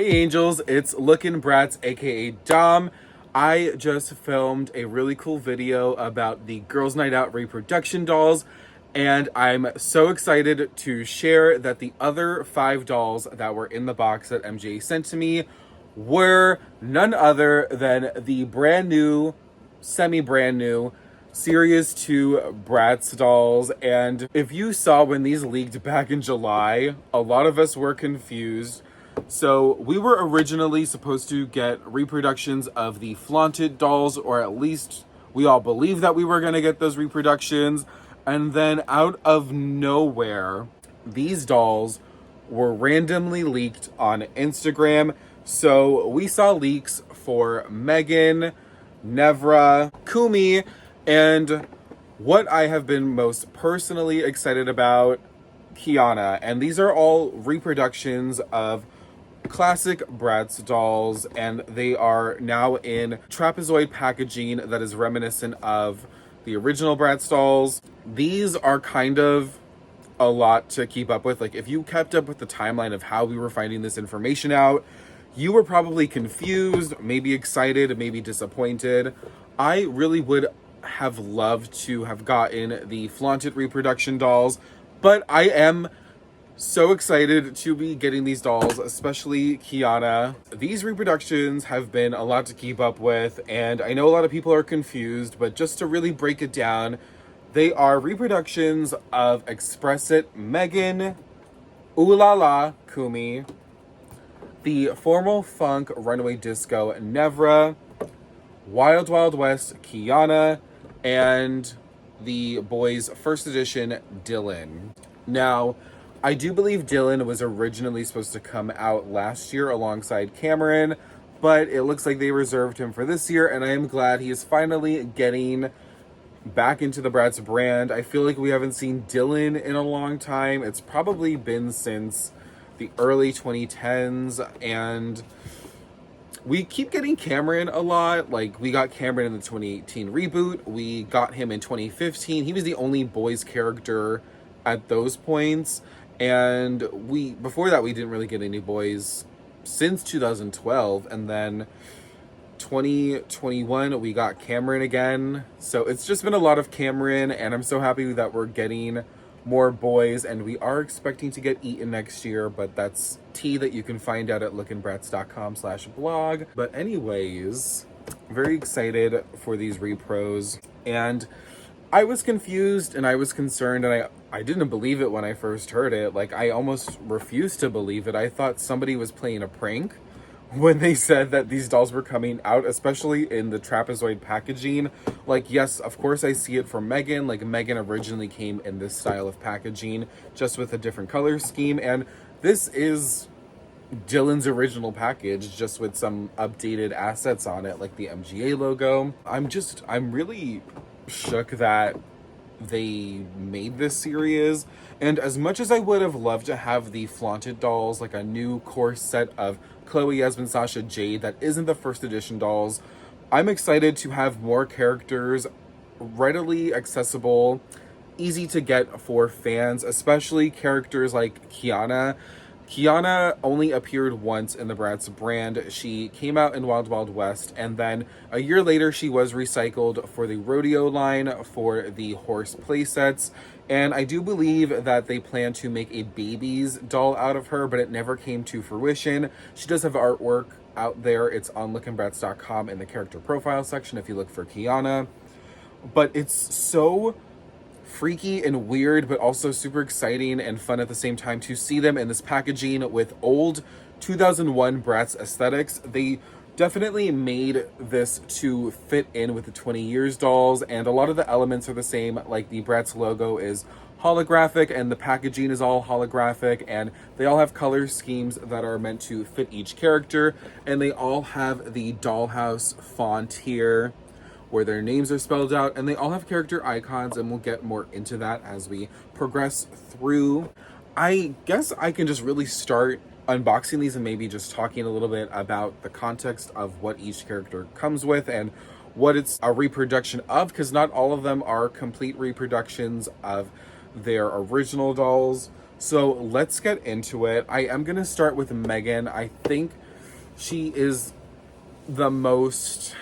Hey Angels, it's Lookin' Bratz, aka Dom. I just filmed a really cool video about the Girls Night Out reproduction dolls, and I'm so excited to share that the other 5 dolls that were in the box that MJ sent to me were none other than the brand new, semi-brand new Series 2 Bratz dolls. And if you saw when these leaked back in July, a lot of us were confused. So we were originally supposed to get reproductions of the flaunted dolls, or at least we all believed that we were going to get those reproductions. And then out of nowhere, these dolls were randomly leaked on Instagram. So we saw leaks for Megan, Nevra, Kumi, and what I have been most personally excited about, Kiana. And these are all reproductions of classic Bratz dolls, and they are now in trapezoid packaging that is reminiscent of the original Bratz dolls. These are kind of a lot to keep up with. Like, if you kept up with the timeline of how we were finding this information out, you were probably confused, maybe excited, maybe disappointed. I really would have loved to have gotten the flaunted reproduction dolls, but I am so excited to be getting these dolls, especially Kiana. These reproductions have been a lot to keep up with, and I know a lot of people are confused, but just to really break it down, they are reproductions of Express It Megan, Ooh La La Kumi, the Formal Funk Runaway Disco Nevra, Wild Wild West Kiana, and the boys' first edition Dylan. Now, I do believe Dylan was originally supposed to come out last year alongside Cameron, but it looks like they reserved him for this year, and I am glad he is finally getting back into the Bratz brand. I feel like we haven't seen Dylan in a long time. It's probably been since the early 2010s, and we keep getting Cameron a lot. Like, we got Cameron in the 2018 reboot. We got him in 2015. He was the only boys character at those points. And before that, we didn't really get any boys since 2012. And then 2021, we got Cameron again. So it's just been a lot of Cameron, and I'm so happy that we're getting more boys, and we are expecting to get Eaton next year, but that's tea that you can find out at lookinbratz.com/blog. But anyways, very excited for these repros, and I was confused and I was concerned, and I didn't believe it when I first heard it. Like, I almost refused to believe it. I thought somebody was playing a prank when they said that these dolls were coming out, especially in the trapezoid packaging. Like, yes, of course I see it for Megan. Like, Megan originally came in this style of packaging, just with a different color scheme. And this is Dylan's original package, just with some updated assets on it, like the MGA logo. I'm really shook that they made this series. And as much as I would have loved to have the flaunted dolls, like a new core set of Chloe, Yasmin, Sasha, Jade that isn't the first edition dolls, I'm excited to have more characters readily accessible, easy to get for fans, especially characters like Kiana. Kiana only appeared once in the Bratz brand. She came out in Wild Wild West, and then a year later she was recycled for the rodeo line for the horse playsets. And I do believe that they plan to make a baby's doll out of her, but it never came to fruition. She does have artwork out there. It's on lookinbratz.com in the character profile section if you look for Kiana. But it's so freaky and weird, but also super exciting and fun at the same time to see them in this packaging with old 2001 Bratz aesthetics. They definitely made this to fit in with the 20 years dolls, and a lot of the elements are the same. Like, the Bratz logo is holographic and the packaging is all holographic, and they all have color schemes that are meant to fit each character, and they all have the dollhouse font here where their names are spelled out, and they all have character icons, and we'll get more into that as we progress through. I guess I can just really start unboxing these and maybe just talking a little bit about the context of what each character comes with and what it's a reproduction of, because not all of them are complete reproductions of their original dolls. So let's get into it. I am going to start with Megan. I think She is the most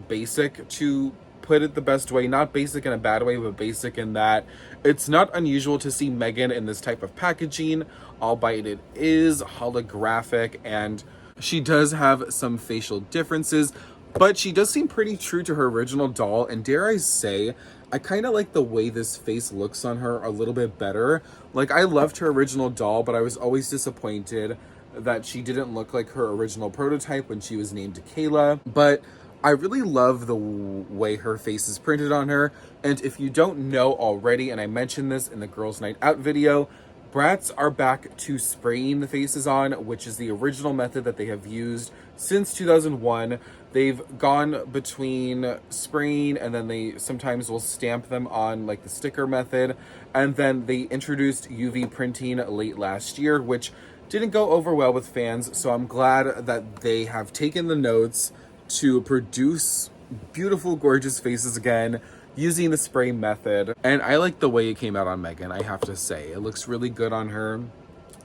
basic, to put it the best way. Not basic in a bad way, but basic in that it's not unusual to see Megan in this type of packaging, albeit it is holographic, and she does have some facial differences, but she does seem pretty true to her original doll. And dare I say, I kind of like the way this face looks on her a little bit better. Like, I loved her original doll, but I was always disappointed that she didn't look like her original prototype when she was named Kayla. But I really love the way her face is printed on her. And if you don't know already, and I mentioned this in the Girls Night Out video, Bratz are back to spraying the faces on, which is the original method that they have used since 2001. They've gone between spraying, and then they sometimes will stamp them on like the sticker method. And then they introduced UV printing late last year, which didn't go over well with fans. So I'm glad that they have taken the notes to produce beautiful, gorgeous faces again using the spray method. And I like the way it came out on Megan, I have to say. It looks really good on her.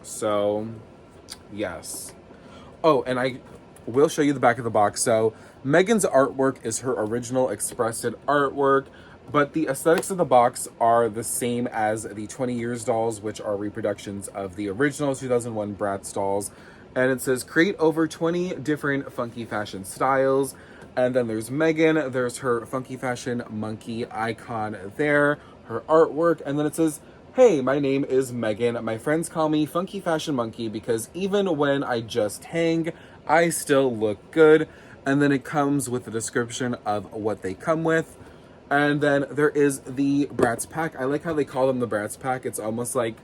So, yes. Oh, and I will show you the back of the box. So, Megan's artwork is her original expressed artwork, but the aesthetics of the box are the same as the 20 Years dolls, which are reproductions of the original 2001 Bratz dolls. And it says, create over 20 different funky fashion styles. And then there's Megan, there's her funky fashion monkey icon there, her artwork. And then it says, hey, my name is Megan. My friends call me Funky Fashion Monkey because even when I just hang, I still look good. And then it comes with a description of what they come with. And then there is the Bratz pack. I like how they call them the Bratz pack. It's almost like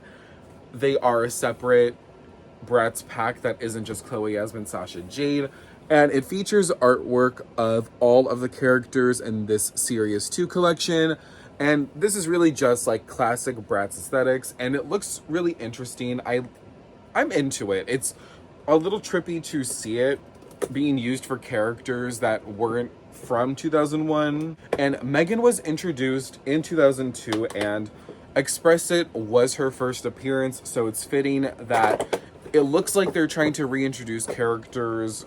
they are a separate Bratz pack that isn't just Chloe, Yasmin, Sasha, Jade. And it features artwork of all of the characters in this Series 2 collection. And this is really just like classic Bratz aesthetics, and it looks really interesting. I'm into it. It's a little trippy to see it being used for characters that weren't from 2001. And Megan was introduced in 2002, and Express It was her first appearance, so it's fitting that it looks like they're trying to reintroduce characters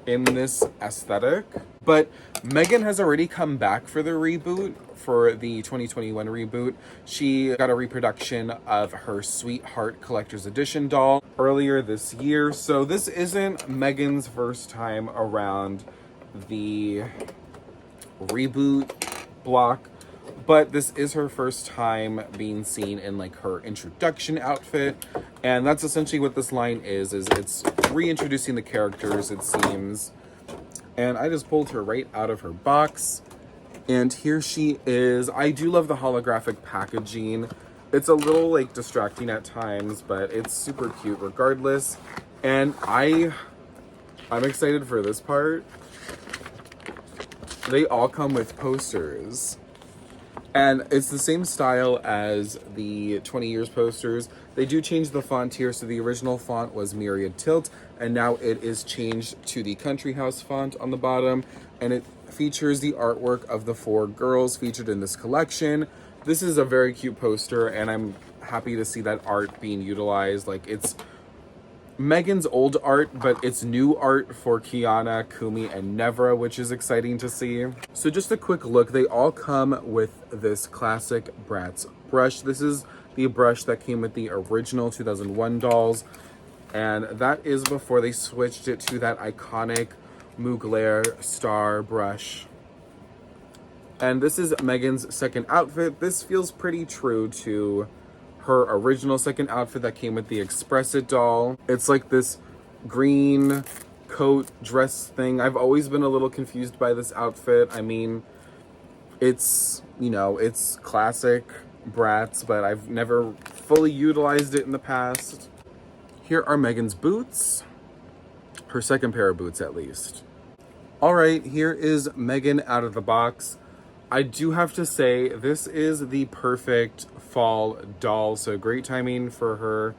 in this aesthetic. But Megan has already come back for the reboot, for the 2021 reboot. She got a reproduction of her Sweetheart Collector's Edition doll earlier this year. So this isn't Megan's first time around the reboot block, but this is her first time being seen in like her introduction outfit. And that's essentially what this line is it's reintroducing the characters, it seems. And I just pulled her right out of her box. And here she is. I do love the holographic packaging. It's a little like distracting at times, but it's super cute regardless. And I'm excited for this part. They all come with posters. And it's the same style as the 20 Years posters. They do change the font here. So the original font was Myriad Tilt, and now it is changed to the Country House font on the bottom. And it features the artwork of the 4 girls featured in this collection. This is a very cute poster, and I'm happy to see that art being utilized. Like, it's Megan's old art, but it's new art for Kiana, Kumi, and Nevra, which is exciting to see. So just a quick look, they all come with this classic Bratz brush. This is the brush that came with the original 2001 dolls, and that is before they switched it to that iconic Mugler star brush. And this is Megan's second outfit. This feels pretty true to her original second outfit that came with the Express It doll. It's like this green coat dress thing. I've always been a little confused by this outfit. I mean, it's, you know, it's classic Bratz, but I've never fully utilized it in the past. Here are Megan's boots. Her second pair of boots, at least. All right, here is Megan out of the box. I do have to say, this is the perfect fall doll, so great timing for her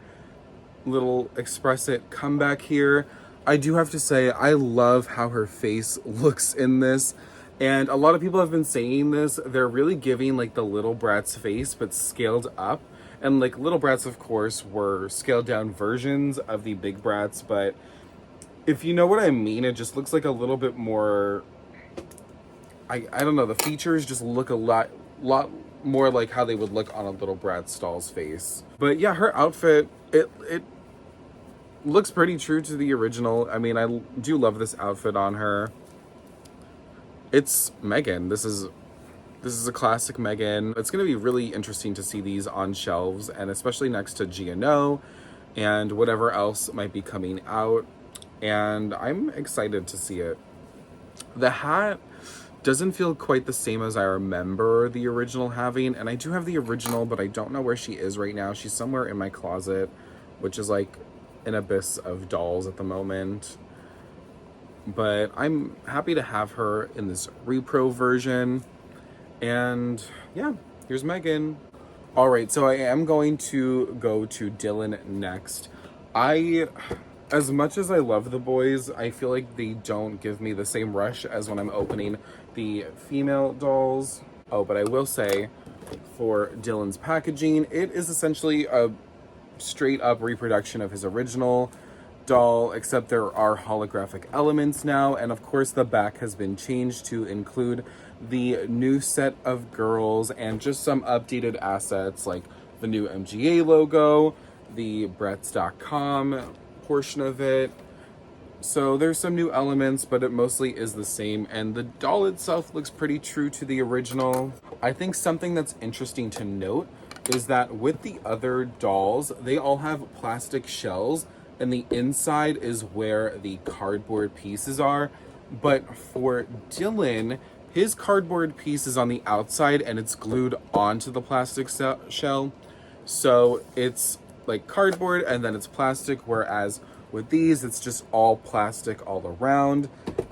little Express It comeback here. I do have to say, I love how her face looks in this, and a lot of people have been saying this. They're really giving like the little Bratz face, but scaled up. And like Little Bratz, of course, were scaled down versions of the Big Bratz, but If you know what I mean, it just looks like a little bit more, I don't know, the features just look a lot more like how they would look on a little Bratz doll's face. But yeah, her outfit, it looks pretty true to the original. I mean, I do love this outfit on her. It's Megan. This is a classic Megan. It's going to be really interesting to see these on shelves, and especially next to Giano and whatever else might be coming out. And I'm excited to see it. The hat doesn't feel quite the same as I remember the original having, and I do have the original, but I don't know where she is right now. She's somewhere in my closet, which is like an abyss of dolls at the moment. But I'm happy to have her in this repro version. And yeah, here's Megan. All right, so I am going to go to Dylan next. As much as I love the boys, I feel like they don't give me the same rush as when I'm opening the female dolls. Oh, but I will say, for Dylan's packaging, it is essentially a straight up reproduction of his original doll, except there are holographic elements now, and of course the back has been changed to include the new set of girls and just some updated assets like the new MGA logo, the Bratz.com portion of it. So there's some new elements, but it mostly is the same, and the doll itself looks pretty true to the original. I think something that's interesting to note is that with the other dolls, they all have plastic shells, and the inside is where the cardboard pieces are. But for Dylan, his cardboard piece is on the outside and it's glued onto the plastic shell. So it's like cardboard and then it's plastic, whereas with these, it's just all plastic all around.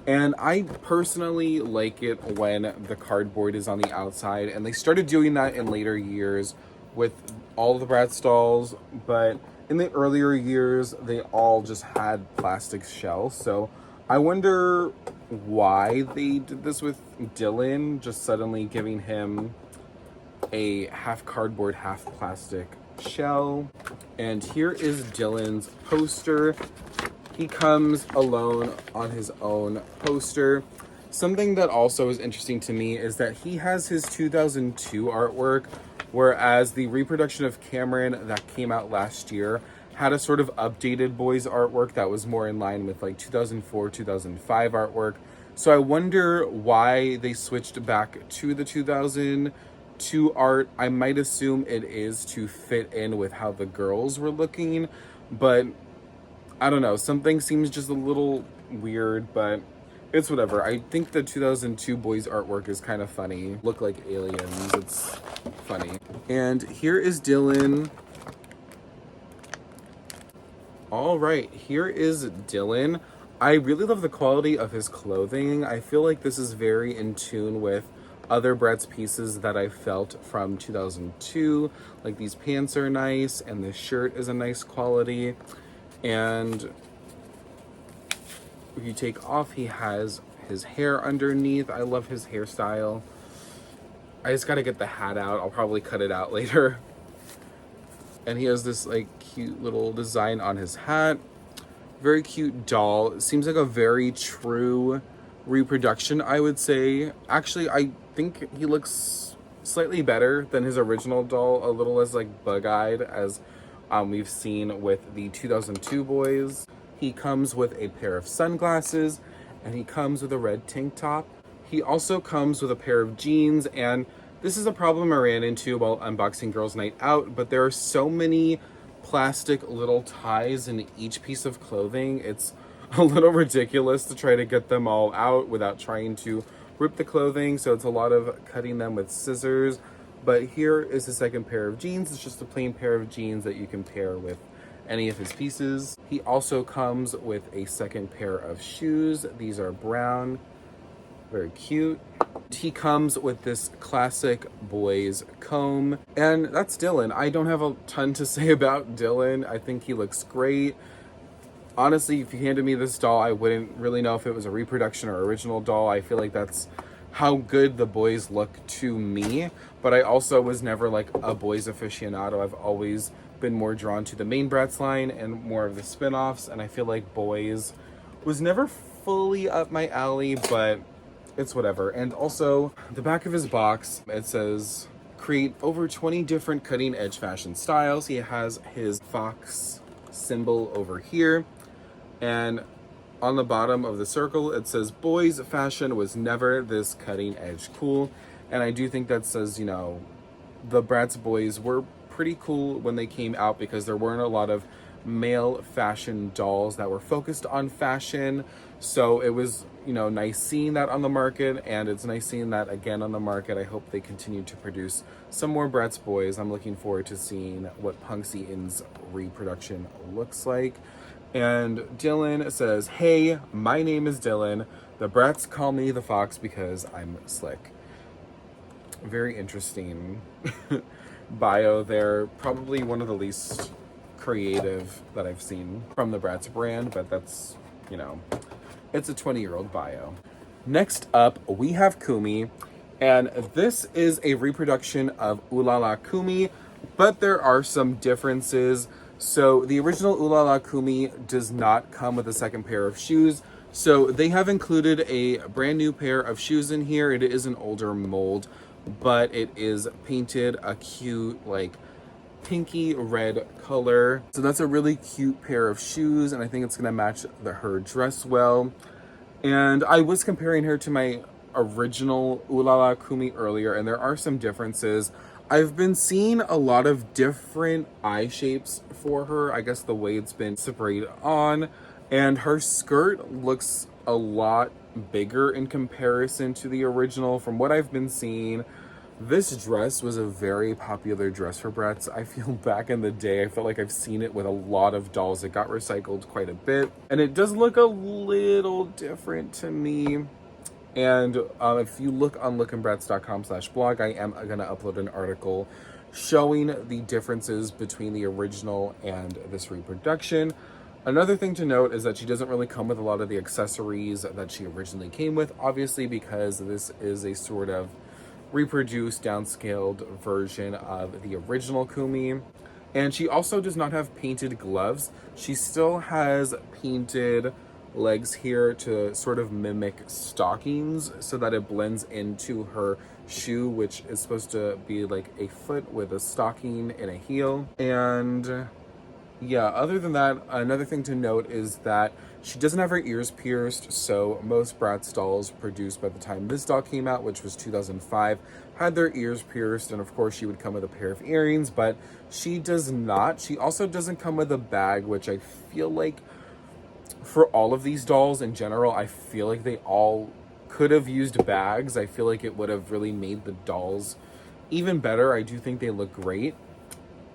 And I personally like it when the cardboard is on the outside, and they started doing that in later years with all the Bratz dolls, but in the earlier years, they all just had plastic shells. So I wonder why they did this with Dylan, just suddenly giving him a half cardboard, half plastic shell. And here is Dylan's poster. He comes alone on his own poster. Something that also is interesting to me is that he has his 2002 artwork, whereas the reproduction of Cameron that came out last year had a sort of updated boys artwork that was more in line with like 2004, 2005 artwork. So I wonder why they switched back to the 2002 art. I might assume it is to fit in with how the girls were looking, but I don't know. Something seems just a little weird, but it's whatever. I think the 2002 boys artwork is kind of funny. Look like aliens. It's funny. And here is Dylan. All right, here is Dylan. I really love the quality of his clothing. I feel like this is very in tune with other Bratz pieces that I felt from 2002. Like these pants are nice and this shirt is a nice quality. And if you take off, he has his hair underneath. I love his hairstyle. I just gotta get the hat out. I'll probably cut it out later. And he has this like cute little design on his hat. Very cute doll. It seems like a very true reproduction, I would say. Actually, I think he looks slightly better than his original doll. A little less like bug-eyed as we've seen with the 2002 boys. He comes with a pair of sunglasses and he comes with a red tank top. He also comes with a pair of jeans, and this is a problem I ran into while unboxing Girls Night Out, but there are so many plastic little ties in each piece of clothing. It's a little ridiculous to try to get them all out without trying to rip the clothing, so it's a lot of cutting them with scissors. But here is the second pair of jeans. It's just a plain pair of jeans that you can pair with any of his pieces. He also comes with a second pair of shoes. These are brown, very cute. He comes with this classic boys comb, and that's Dylan. I don't have a ton to say about Dylan. I think he looks great. Honestly, if you handed me this doll, I wouldn't really know if it was a reproduction or original doll. I feel like that's how good the boys look to me, but I also was never like a boys aficionado. I've always been more drawn to the main Bratz line and more of the spin-offs, and I feel like boys was never fully up my alley, but it's whatever. And also, the back of his box, it says, create over 20 different cutting edge fashion styles. He has his fox symbol over here. And on the bottom of the circle, it says, boys fashion was never this cutting edge cool. And I do think that says, you know, the Bratz boys were pretty cool when they came out because there weren't a lot of male fashion dolls that were focused on fashion. So it was, you know, nice seeing that on the market, and it's nice seeing that again on the market. I hope they continue to produce some more Bratz boys. I'm looking forward to seeing what Punxsy In's reproduction looks like. And Dylan says, hey, my name is Dylan. The Bratz call me the Fox because I'm slick. Very interesting bio there. Probably one of the least creative that I've seen from the Bratz brand, but that's, you know, it's a 20-year-old bio. Next up, we have Kumi, and this is a reproduction of Ooh La La Kumi, but there are some differences. So the original Ooh La La Kumi does not come with a second pair of shoes. So they have included a brand new pair of shoes in here. It is an older mold, but it is painted a cute, like, pinky red color. So that's a really cute pair of shoes, and I think it's gonna match her dress well. And I was comparing her to my original Ooh La La Kumi earlier, and there are some differences. I've been seeing a lot of different eye shapes for her. I guess the way it's been sprayed on, and her skirt looks a lot bigger in comparison to the original. From what I've been seeing, this dress was a very popular dress for Bratz. I feel back in the day, I felt like I've seen it with a lot of dolls. It got recycled quite a bit, and it does look a little different to me. And if you look on lookinbratz.com/blog, I am gonna upload an article showing the differences between the original and this reproduction. Another thing to note is that she doesn't really come with a lot of the accessories that she originally came with, obviously because this is a sort of reproduced, downscaled version of the original Kumi. And she also does not have painted gloves. She still has painted legs here to sort of mimic stockings so that it blends into her shoe, which is supposed to be like a foot with a stocking and a heel. And yeah, other than that, another thing to note is that she doesn't have her ears pierced. So most Bratz dolls produced by the time this doll came out, which was 2005, had their ears pierced. And of course she would come with a pair of earrings, but she does not. She also doesn't come with a bag, which I feel like for all of these dolls in general, I feel like they all could have used bags. I feel like it would have really made the dolls even better. I do think they look great.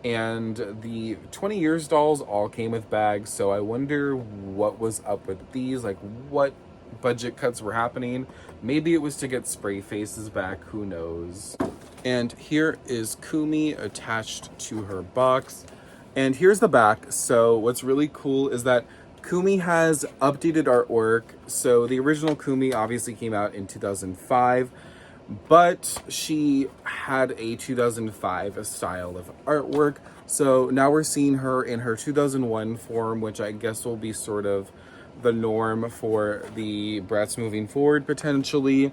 And the 20 years dolls all came with bags, so I wonder what was up with these, like what budget cuts were happening. Maybe it was to get spray faces back, who knows. And here is Kumi attached to her box. And here's the back. So what's really cool is that Kumi has updated artwork. So the original Kumi obviously came out in 2005, but she had a 2005 style of artwork. So now we're seeing her in her 2001 form, which I guess will be sort of the norm for the Bratz moving forward, potentially.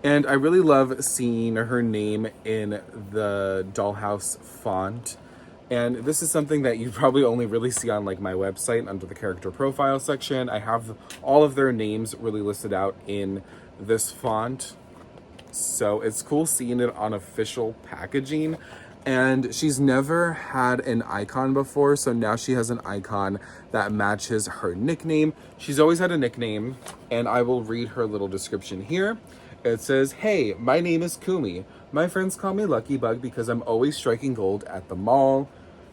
And I really love seeing her name in the dollhouse font. And this is something that you probably only really see on like my website under the character profile section. I have all of their names really listed out in this font. So it's cool seeing it on official packaging. And she's never had an icon before, so now she has an icon that matches her nickname. She's always had a nickname, and I will read her little description here. It says, hey, my name is Kumi. My friends call me Lucky Bug because I'm always striking gold at the mall.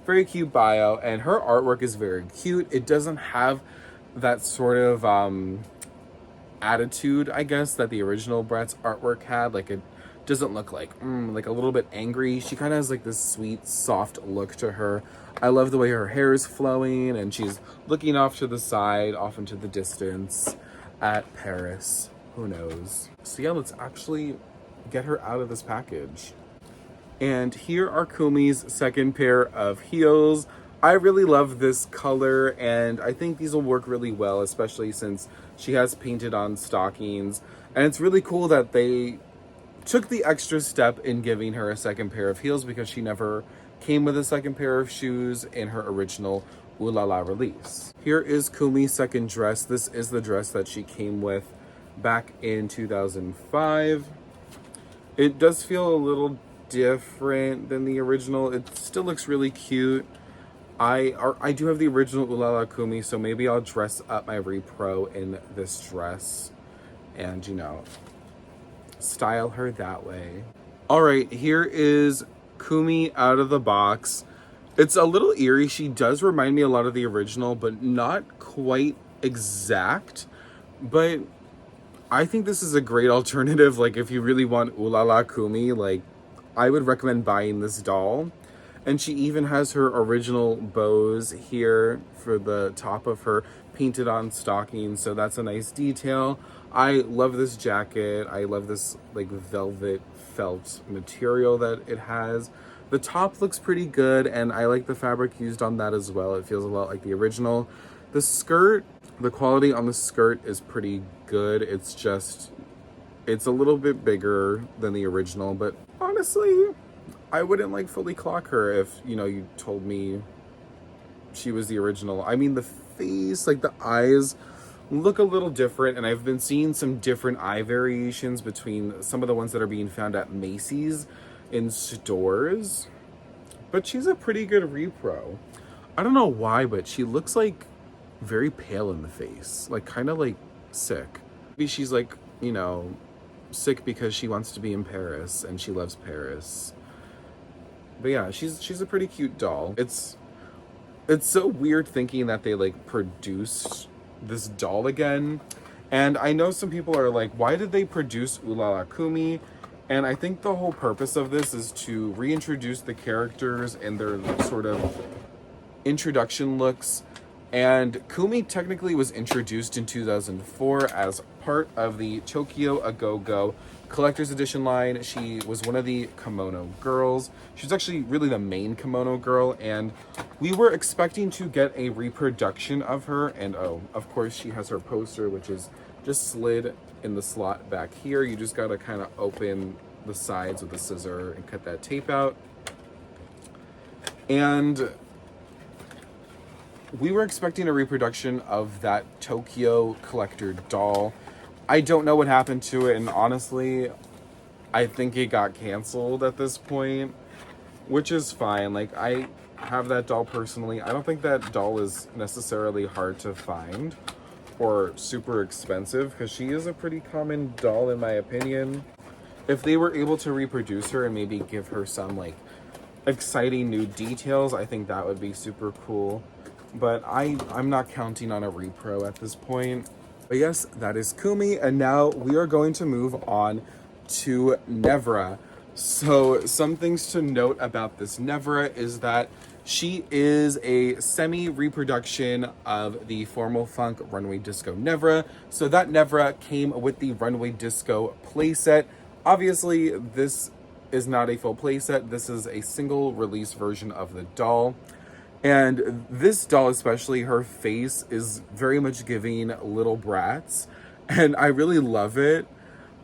Very cute bio, and her artwork is very cute. It doesn't have that sort of attitude, I guess, that the original Bratz artwork had. Like, it doesn't look like a little bit angry. She kind of has like this sweet, soft look to her. I love the way her hair is flowing, and she's looking off to the side, off into the distance at Paris. Who knows? So yeah, let's actually get her out of this package. And here are Kumi's second pair of heels. I really love this color, and I think these will work really well, especially since she has painted on stockings. And it's really cool that they took the extra step in giving her a second pair of heels, because she never came with a second pair of shoes in her original Ooh La La release. Here is Kumi's second dress. This is the dress that she came with back in 2005. It does feel a little different than the original. It still looks really cute. I do have the original Ooh La La Kumi, so maybe I'll dress up my repro in this dress and, you know, style her that way. All right, here is Kumi out of the box. It's a little eerie. She does remind me a lot of the original, but not quite exact. But I think this is a great alternative. Like, if you really want Ooh La La Kumi, like, I would recommend buying this doll. And she even has her original bows here for the top of her painted on stockings, so that's a nice detail. I love this jacket. I love this like velvet felt material that it has. The top looks pretty good, and I like the fabric used on that as well. It feels a lot like the original. The skirt, the quality on the skirt is pretty good. It's a little bit bigger than the original, but honestly, I wouldn't like fully clock her if, you know, you told me she was the original. I mean, the face, like the eyes look a little different, and I've been seeing some different eye variations between some of the ones that are being found at Macy's in stores. But she's a pretty good repro. I don't know why, but she looks like very pale in the face, like kind of like sick. Maybe she's like, you know, sick because she wants to be in Paris and she loves Paris. But yeah, she's a pretty cute doll. It's so weird thinking that they like produced this doll again. And I know some people are like, why did they produce Ooh La La Kumi? And I think the whole purpose of this is to reintroduce the characters and their sort of introduction looks. And Kumi technically was introduced in 2004 as part of the Tokyo A Go Go collector's edition line. She was one of the kimono girls. She's actually really the main kimono girl, and we were expecting to get a reproduction of her. And oh, of course she has her poster, which is just slid in the slot back here. You just gotta kind of open the sides with a scissor and cut that tape out. And we were expecting a reproduction of that Tokyo collector doll. I don't know what happened to it, and honestly, I think it got canceled at this point, which is fine. Like, I have that doll personally. I don't think that doll is necessarily hard to find or super expensive, because she is a pretty common doll in my opinion. If they were able to reproduce her and maybe give her some like exciting new details, I think that would be super cool. But I'm not counting on a repro at this point. But yes, that is Kumi, and now we are going to move on to Nevra. So some things to note about this Nevra is that she is a semi-reproduction of the Formal Funk Runway Disco Nevra. So that Nevra came with the Runway Disco playset. Obviously, this is not a full playset. This is a single release version of the doll. And this doll especially, her face is very much giving little Bratz, and I really love it.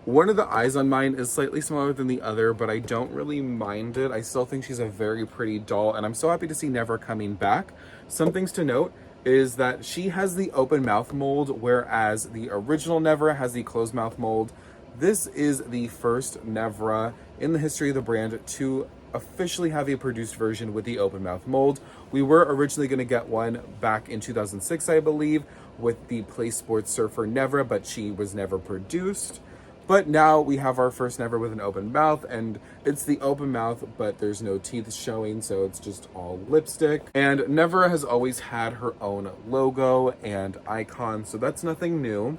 One of the eyes on mine is slightly smaller than the other, but I don't really mind it. I still think she's a very pretty doll, and I'm so happy to see Nevra coming back. Some things to note is that she has the open mouth mold, whereas the original Nevra has the closed mouth mold. This is the first Nevra in the history of the brand to officially have a produced version with the open mouth mold. We were originally going to get one back in 2006, I believe, with the Play Sports Surfer Nevra, but she was never produced. But now we have our first Nevra with an open mouth, and it's the open mouth, but there's no teeth showing, so it's just all lipstick. And Nevra has always had her own logo and icon, so that's nothing new.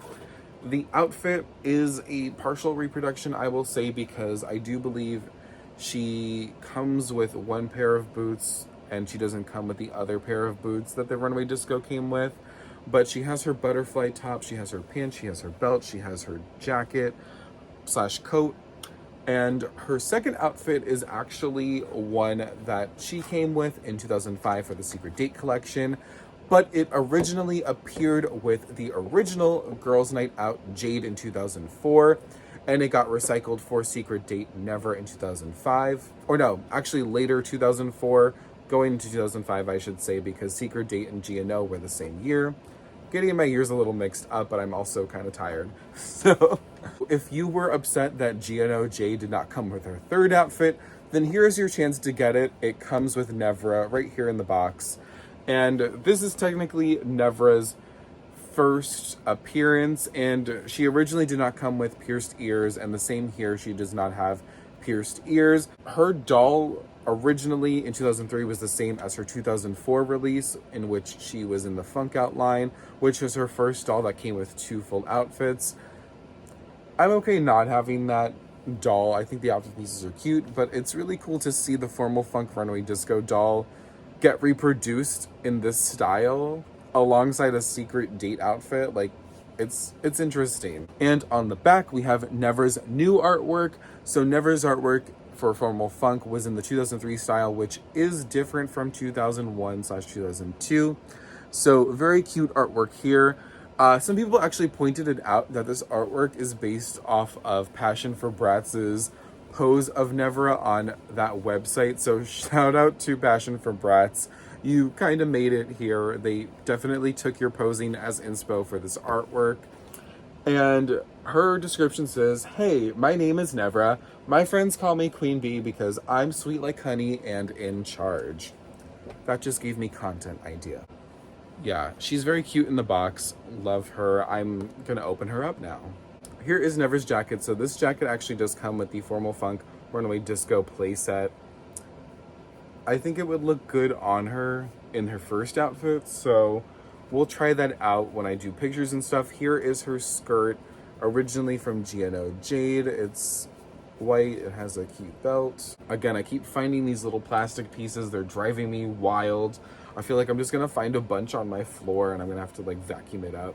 The outfit is a partial reproduction, I will say, because I do believe she comes with one pair of boots and she doesn't come with the other pair of boots that the Runway Disco came with. But she has her butterfly top, she has her pants, she has her belt, she has her jacket / coat. And her second outfit is actually one that she came with in 2005 for the Secret Date collection, but it originally appeared with the original Girls Night Out Jade in 2004, and it got recycled for Secret Date Nevra in 2005. Or no, actually later 2004, going into 2005 I should say, because Secret Date and Giano were the same year. Getting my years a little mixed up, but I'm also kind of tired. So if you were upset that Giano Jade did not come with her third outfit, then here's your chance to get it. It comes with Nevra right here in the box. And this is technically Nevra's first appearance, and she originally did not come with pierced ears, and the same here, she does not have pierced ears. Her doll originally in 2003 was the same as her 2004 release, in which she was in the Funk Out line, which was her first doll that came with 2 full outfits. I'm okay not having that doll. I think the outfit pieces are cute, but it's really cool to see the formal Funk Runway Disco doll get reproduced in this style alongside a Secret Date outfit. Like, it's interesting. And on the back we have Nevra's new artwork. So Nevra's artwork for Formal Funk was in the 2003 style, which is different from 2001/2002. So very cute artwork here. Some people actually pointed it out that this artwork is based off of Passion for Bratz's pose of Nevra on that website. So shout out to Passion for Bratz. You kind of made it here. They definitely took your posing as inspo for this artwork. And her description says, "Hey, my name is Nevra. My friends call me Queen Bee because I'm sweet like honey and in charge." That just gave me content idea. Yeah, she's very cute in the box. Love her. I'm gonna open her up now. Here is Nevra's jacket. So this jacket actually does come with the Formal Funk Runway Disco playset. I think it would look good on her in her first outfit, so we'll try that out when I do pictures and stuff. Here is her skirt, originally from Giano Jade. It's white, it has a cute belt. Again, I keep finding these little plastic pieces. They're driving me wild. I feel like I'm just gonna find a bunch on my floor and I'm gonna have to like vacuum it up.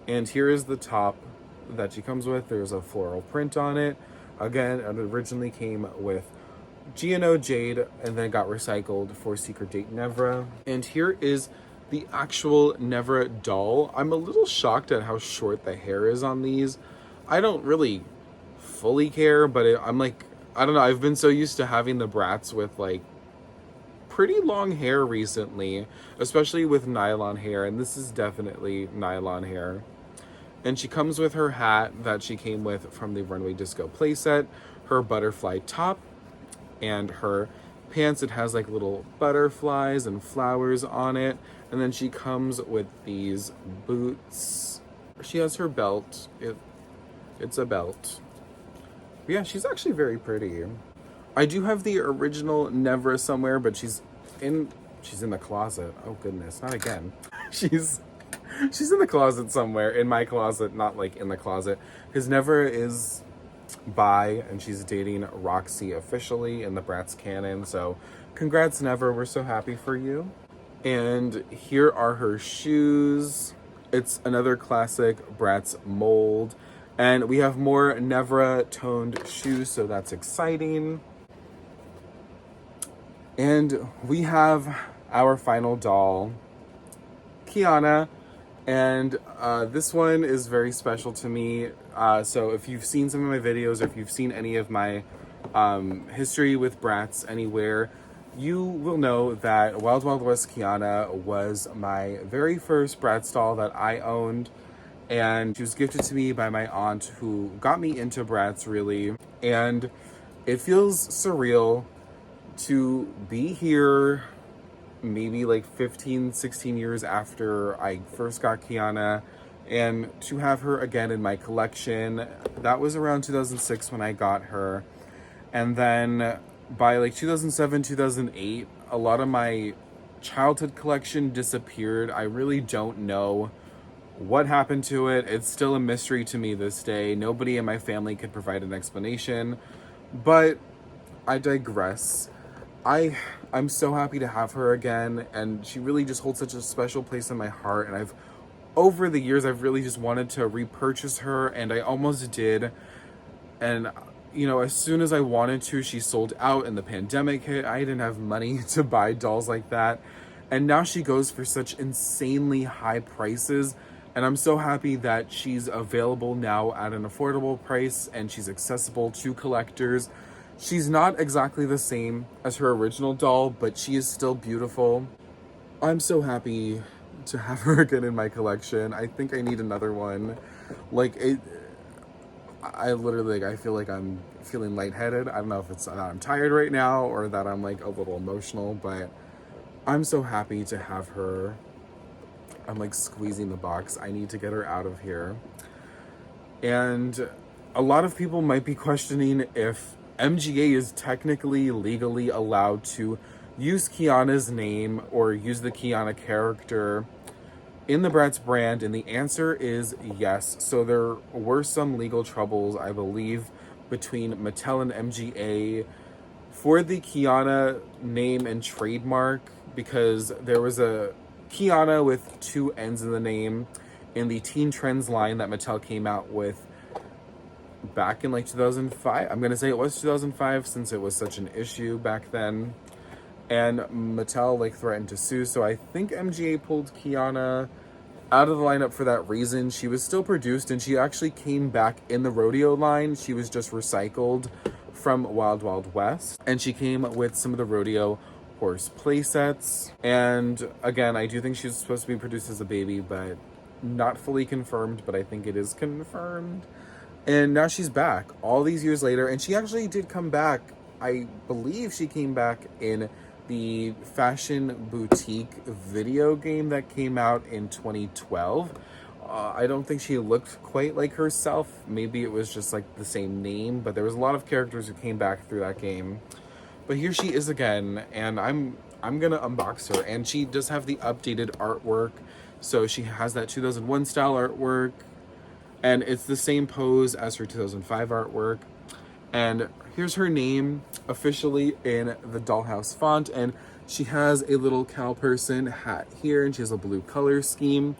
And here is the top that she comes with. There's a floral print on it. Again, it originally came with Giano Jade and then got recycled for Secret Date Nevra. And here is the actual Nevra doll. I'm a little shocked at how short the hair is on these. I don't really fully care, but I'm like, I don't know, I've been so used to having the Bratz with like pretty long hair recently, especially with nylon hair, and this is definitely nylon hair. And she comes with her hat that she came with from the Runway Disco playset, her butterfly top, and her pants. It has like little butterflies and flowers on it. And then she comes with these boots. She has her belt. It's a belt. But yeah, she's actually very pretty. I do have the original Nevra somewhere, but she's in the closet. Oh goodness, not again. She's in the closet somewhere, in my closet, not like in the closet, because Nevra is bi and she's dating Roxy officially in the Bratz canon. So congrats, Nevra, we're so happy for you. And here are her shoes. It's another classic Bratz mold, and we have more Nevra toned shoes, so that's exciting. And we have our final doll, Kiana. And this one is very special to me. So if you've seen some of my videos, or if you've seen any of my history with Bratz anywhere, you will know that Wild Wild West Kiana was my very first Bratz doll that I owned. And she was gifted to me by my aunt, who got me into Bratz, really. And it feels surreal to be here maybe like 15, 16 years after I first got Kiana, and to have her again in my collection. That was around 2006 when I got her. And then by like 2007, 2008, a lot of my childhood collection disappeared. I really don't know what happened to it. It's still a mystery to me this day. Nobody in my family could provide an explanation, but I digress. I'm so happy to have her again, and she really just holds such a special place in my heart. And over the years, I've really just wanted to repurchase her, and I almost did. And you know, as soon as I wanted to, she sold out and the pandemic hit. I didn't have money to buy dolls like that. And now she goes for such insanely high prices. And I'm so happy that she's available now at an affordable price and she's accessible to collectors. She's not exactly the same as her original doll, but she is still beautiful. I'm so happy to have her again in my collection. I think I need another one. Like, I literally, like, I feel like I'm feeling lightheaded. I don't know if it's that I'm tired right now or that I'm like a little emotional, but I'm so happy to have her. I'm like squeezing the box. I need to get her out of here. And a lot of people might be questioning if MGA is technically legally allowed to use Kiana's name or use the Kiana character in the Bratz brand, and the answer is yes. So there were some legal troubles, I believe, between Mattel and MGA for the Kiana name and trademark, because there was a Kiana with two N's in the name in the Teen Trends line that Mattel came out with back in like 2005. I'm gonna say it was 2005 since it was such an issue back then. And Mattel like threatened to sue, so I think MGA pulled Kiana out of the lineup for that reason. She was still produced and she actually came back in the rodeo line. She was just recycled from Wild Wild West, and she came with some of the rodeo horse play sets. And again, I do think she was supposed to be produced as a baby, but not fully confirmed, but I think it is confirmed. And now she's back all these years later, and she actually did come back. I believe she came back in the Fashion Boutique video game that came out in 2012. I don't think she looked quite like herself. Maybe it was just like the same name, but there was a lot of characters who came back through that game. But here she is again, and I'm gonna unbox her. And she does have the updated artwork. So she has that 2001 style artwork, and it's the same pose as her 2005 artwork. And here's her name officially in the dollhouse font, and she has a little cow person hat here, and she has a blue color scheme.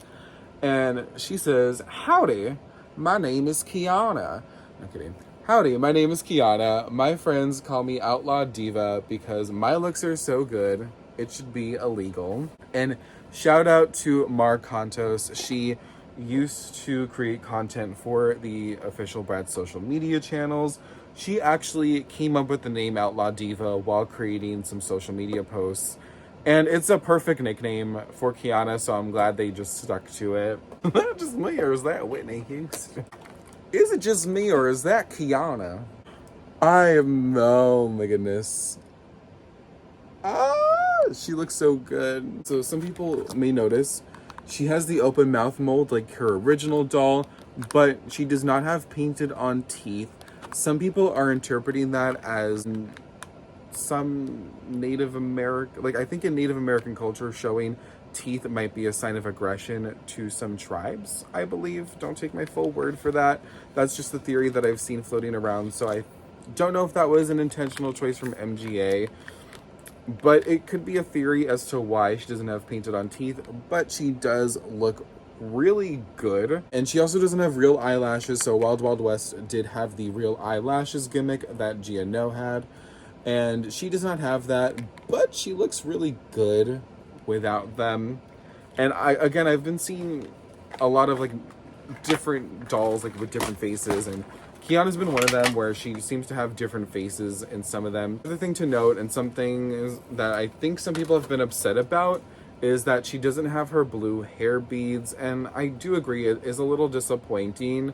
And she says, "Howdy, my name is Kiana." I'm kidding. "Howdy, my name is Kiana. My friends call me Outlaw Diva because my looks are so good, it should be illegal." And shout out to Mar Contos. She used to create content for the official Bratz social media channels. She actually came up with the name Outlaw Diva while creating some social media posts. And it's a perfect nickname for Kiana, so I'm glad they just stuck to it. Is that just me, or is that Whitney Houston? Is it just me, or is that Kiana? Oh my goodness. She looks so good. So some people may notice she has the open mouth mold like her original doll, but she does not have painted on teeth. Some people are interpreting that as some Native American, like I think in Native American culture, showing teeth might be a sign of aggression to some tribes, I believe. Don't take my full word for that. That's just the theory that I've seen floating around. So I don't know if that was an intentional choice from MGA, but it could be a theory as to why she doesn't have painted on teeth. But she does look really good, and she also doesn't have real eyelashes. So Wild Wild West did have the real eyelashes gimmick that Gia No had, and she does not have that, but she looks really good without them. And I've been seeing a lot of like different dolls like with different faces, and Kiana's been one of them where she seems to have different faces in some of them. The other thing to note, and something is that I think some people have been upset about, is that she doesn't have her blue hair beads, and I do agree it is a little disappointing.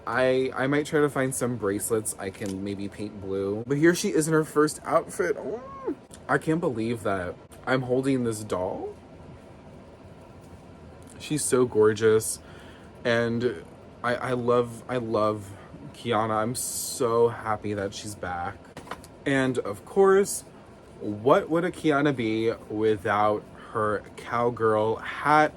I might try to find some bracelets I can maybe paint blue. But here she is in her first outfit. Oh, I can't believe that I'm holding this doll. She's so gorgeous, and I love Kiana. I'm so happy that she's back. And of course, what would a Kiana be without her cowgirl hat?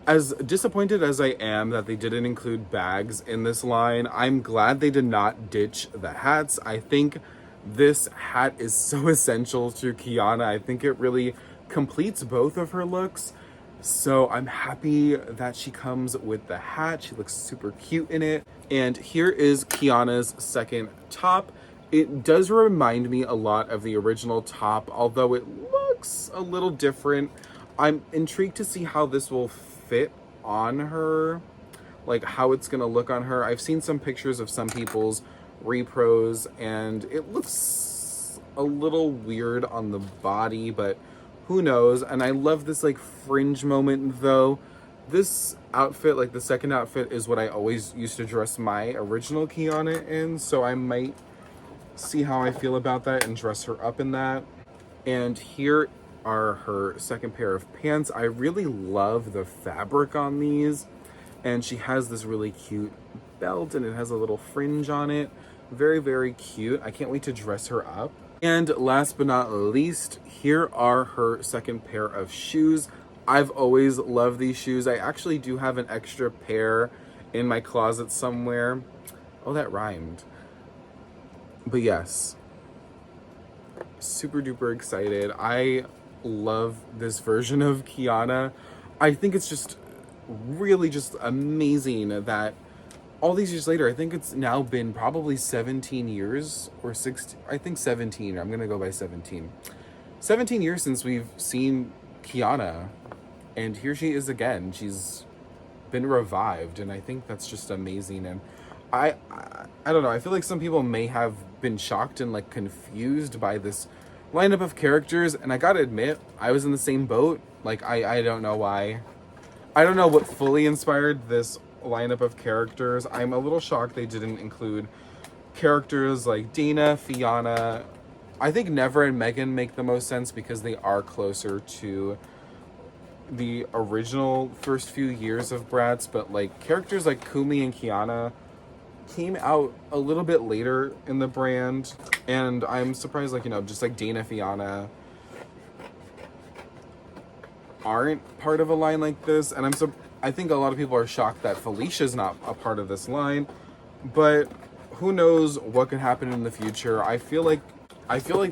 As disappointed as I am that they didn't include bags in this line, I'm glad they did not ditch the hats. I think this hat is so essential to Kiana. I think it really completes both of her looks. So I'm happy that she comes with the hat. She looks super cute in it. And here is Kiana's second top. It does remind me a lot of the original top, although it looks a little different. I'm intrigued to see how this will fit on her, like how it's gonna look on her. I've seen some pictures of some people's repros and it looks a little weird on the body, but who knows. And I love this like fringe moment though. This outfit, like the second outfit, is what I always used to dress my original Kiana in, so I might see how I feel about that and dress her up in that. And here are her second pair of pants. I really love the fabric on these, and she has this really cute belt and it has a little fringe on it. Very, very cute. I can't wait to dress her up. And last but not least, here are her second pair of shoes. I've always loved these shoes. I actually do have an extra pair in my closet somewhere. Oh, that rhymed. But yes, super duper excited. I love this version of Kiana. I think it's just really just amazing that all these years later, I think it's now been probably 17 years or 16, I think 17, I'm gonna go by 17. 17 years since we've seen Kiana, and here she is again. She's been revived, and I think that's just amazing. And I don't know, I feel like some people may have been shocked and like confused by this lineup of characters, and I gotta admit, I was in the same boat. Like, I don't know why. I don't know what fully inspired this lineup of characters. I'm a little shocked they didn't include characters like Dana, Fiona. I think Nevra and Megan make the most sense because they are closer to the original first few years of Bratz, but like characters like Kumi and Kiana came out a little bit later in the brand, and I'm surprised, like, you know, just like Dana, Fiona aren't part of a line like this. And I think a lot of people are shocked that Felicia's not a part of this line, but who knows what could happen in the future. I feel like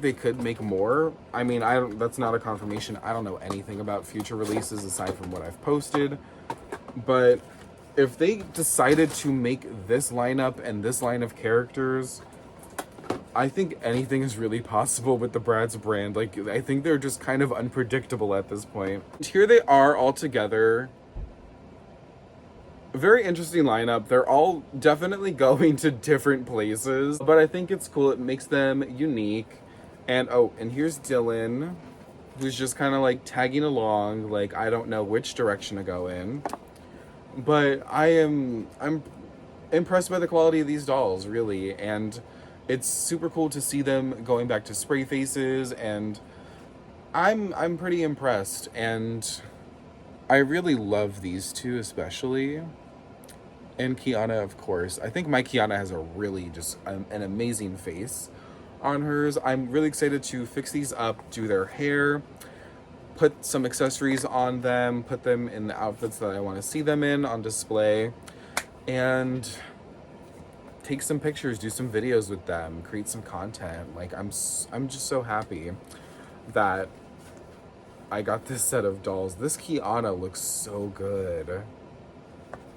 they could make more. I mean, that's not a confirmation. I don't know anything about future releases aside from what I've posted, but if they decided to make this lineup and this line of characters, I think anything is really possible with the Bratz brand. Like, I think they're just kind of unpredictable at this point. And here they are all together. Very interesting lineup. They're all definitely going to different places, but I think it's cool. It makes them unique. And oh, and here's Dylan, who's just kind of like tagging along. Like, I don't know which direction to go in. But I'm impressed by the quality of these dolls, really, and it's super cool to see them going back to spray faces, and I'm pretty impressed, and I really love these two especially, and Kiana, of course. I think my Kiana has a really just an amazing face on hers. I'm really excited to fix these up, do their hair, put some accessories on them, put them in the outfits that I want to see them in on display, and take some pictures, do some videos with them, create some content. Like, I'm just so happy that I got this set of dolls. This Kiana looks so good.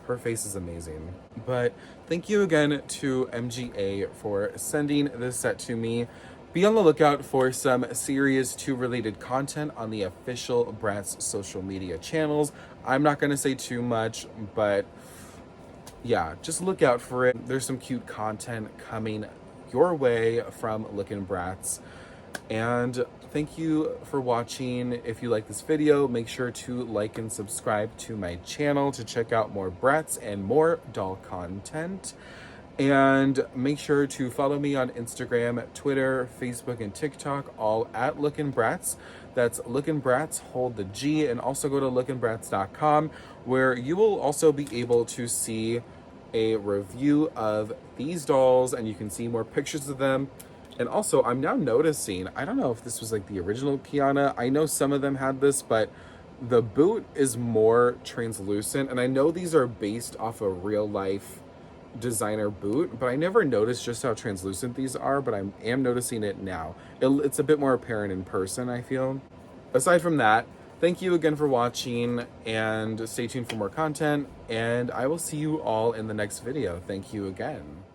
Her face is amazing. But thank you again to MGA for sending this set to me. Be on the lookout for some Series 2 related content on the official Bratz social media channels. I'm not going to say too much, but yeah, just look out for it. There's some cute content coming your way from Lookin' Bratz. And thank you for watching. If you like this video, make sure to like and subscribe to my channel to check out more Bratz and more doll content. And make sure to follow me on Instagram, Twitter, Facebook, and TikTok, all at Lookin' Bratz. That's Lookin' Bratz, hold the G, and also go to lookinbratz.com, where you will also be able to see a review of these dolls, and you can see more pictures of them. And also, I'm now noticing, I don't know if this was like the original Kiana. I know some of them had this, but the boot is more translucent. And I know these are based off a real life designer boot, but I never noticed just how translucent these are, but I am noticing it now. It's a bit more apparent in person, I feel. Aside from that, Thank you again for watching, and stay tuned for more content, and I will see you all in the next video. Thank you again.